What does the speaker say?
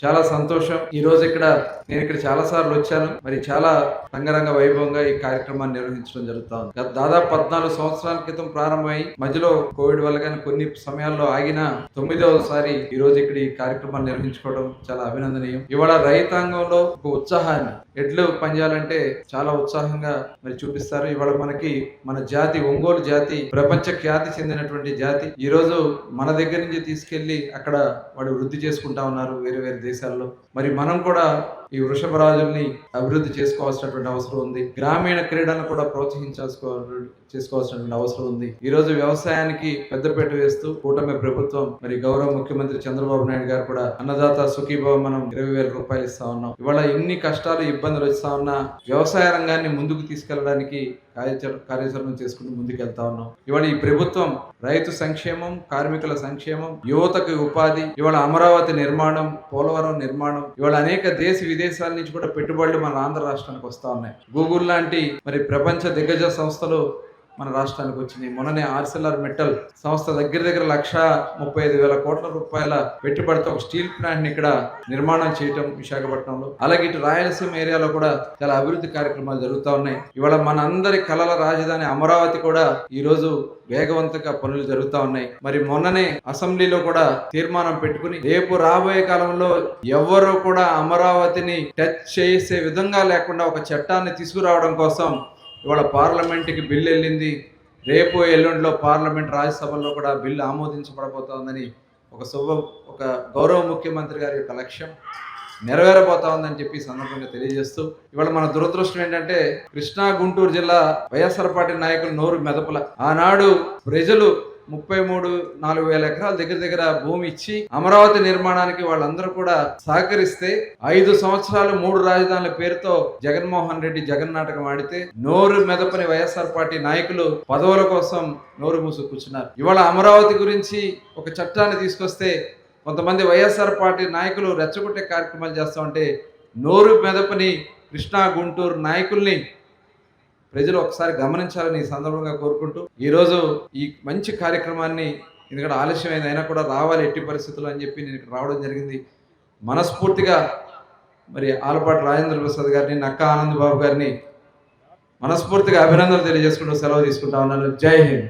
చాలా సంతోషం. ఈ రోజు నేను ఇక్కడ చాలా సార్లు వచ్చాను. మరి చాలా రంగరంగ వైభవంగా ఈ కార్యక్రమాన్ని నిర్వహించడం జరుగుతుంది. దాదాపు 14 సంవత్సరాల క్రితం ప్రారంభమై మధ్యలో కోవిడ్ వల్ల కానీ కొన్ని సమయాల్లో ఆగిన 9వసారి ఈ రోజు ఇక్కడ ఈ కార్యక్రమాన్ని నిర్వహించుకోవడం చాలా అభినందనీయం. ఇవాళ రైతాంగంలో ఒక ఉత్సాహాన్ని, ఎడ్లు పంజాలంటే చాలా ఉత్సాహంగా మరి చూపిస్తారు. ఇవాళ మన జాతి, ఒంగోలు జాతి ప్రపంచ ఖ్యాతి చెందినటువంటి జాతి. ఈ రోజు మన దగ్గర నుంచి తీసుకెళ్లి అక్కడ వాడు వృద్ధి చేసుకుంటా ఉన్నారు వేరే వేరే దేశాల్లో. మరి మనం కూడా ఈ వృషభరాజుల్ని అభివృద్ధి చేసుకోవాల్సినటువంటి అవసరం ఉంది. గ్రామీణ క్రీడలను కూడా చేసుకోవాల్సినటువంటి అవసరం ఉంది. ఈ రోజు వ్యవసాయానికి పెద్దపీట వేస్తూ కూటమి ప్రభుత్వం, మరి గౌరవ ముఖ్యమంత్రి చంద్రబాబు నాయుడు గారు కూడా అన్నదాత సుఖీభావ మనం 20,000 రూపాయలు ఇస్తా ఉన్నాం. ఇవాళ ఇన్ని కష్టాలు, ఇబ్బందులు వస్తా ఉన్నా వ్యవసాయ రంగాన్ని ముందుకు తీసుకెళ్లడానికి కార్యాచరణ చేసుకుంటూ ముందుకెళ్తా ఉన్నాం. ఇవాళ ఈ ప్రభుత్వం రైతు సంక్షేమం, కార్మికుల సంక్షేమం, యువతకు ఉపాధి, ఇవాళ అమరావతి నిర్మాణం, పోలవరం నిర్మాణం, ఇవాళ అనేక దేశ విదేశాల నుంచి కూడా పెట్టుబడులు మన ఆంధ్ర రాష్ట్రానికి వస్తా ఉన్నాయి. గూగుల్ లాంటి మరి ప్రపంచ దిగ్గజ సంస్థలు మన రాష్ట్రానికి వచ్చినాయి. మొన్ననే ఆర్సెల్ఆర్ మెటల్ సంస్థ దగ్గర 1,35,000 కోట్ల రూపాయల పెట్టుబడితో ఒక స్టీల్ ప్లాంట్ ని ఇక్కడ నిర్మాణం చేయటం విశాఖపట్నంలో. అలాగే ఇటు రాయలసీమ ఏరియాలో కూడా చాలా అభివృద్ధి కార్యక్రమాలు జరుగుతూ ఉన్నాయి. ఇవాళ మన అందరి కళల రాజధాని అమరావతి కూడా ఈ రోజు వేగవంతంగా పనులు జరుగుతూ ఉన్నాయి. మరి మొన్ననే అసెంబ్లీలో కూడా తీర్మానం పెట్టుకుని రేపు రాబోయే కాలంలో ఎవరు కూడా అమరావతిని టచ్ చేసే విధంగా లేకుండా ఒక చట్టాన్ని తీసుకురావడం కోసం ఇవాళ పార్లమెంట్కి బిల్లు వెళ్ళింది. రేపు ఎల్లుండిలో పార్లమెంట్, రాజ్యసభలో కూడా బిల్లు ఆమోదించబడబోతోందని ఒక గౌరవ ముఖ్యమంత్రి గారి యొక్క లక్ష్యం నెరవేరబోతా ఉందని చెప్పి సందర్భంగా తెలియజేస్తూ, ఇవాళ మన దురదృష్టం ఏంటంటే కృష్ణా గుంటూరు జిల్లా వైఎస్ఆర్ పార్టీ నాయకులు నోరు మెదపల. ఆనాడు ప్రజలు 33,000-4,000 ఎకరాల దగ్గర భూమి ఇచ్చి అమరావతి నిర్మాణానికి వాళ్ళందరూ కూడా సహకరిస్తే 5 సంవత్సరాలు 3 రాజధానుల పేరుతో జగన్మోహన్ రెడ్డి జగన్నాటకం ఆడితే నోరు మెదపని వైఎస్ఆర్ పార్టీ నాయకులు పదవుల కోసం నోరు మూసు కూర్చున్నారు. ఇవాళ అమరావతి గురించి ఒక చట్టాన్ని తీసుకొస్తే కొంతమంది వైఎస్ఆర్ పార్టీ నాయకులు రెచ్చగొట్టే కార్యక్రమాలు చేస్తూ ఉంటే నోరు మెదపని కృష్ణా గుంటూరు నాయకుల్ని ప్రజలు ఒకసారి గమనించాలని ఈ సందర్భంగా కోరుకుంటూ, ఈరోజు ఈ మంచి కార్యక్రమాన్ని, ఎందుకంటే ఆలస్యమైంది అయినా కూడా రావాలి ఎట్టి పరిస్థితులు అని చెప్పి నేను ఇక్కడ రావడం జరిగింది. మనస్ఫూర్తిగా మరి ఆలపాటి రాజేంద్ర ప్రసాద్ గారిని, నక్కా ఆనంద్ బాబు గారిని మనస్ఫూర్తిగా అభినందనలు తెలియజేసుకుంటూ సెలవు తీసుకుంటా ఉన్నాను. జై హింద్.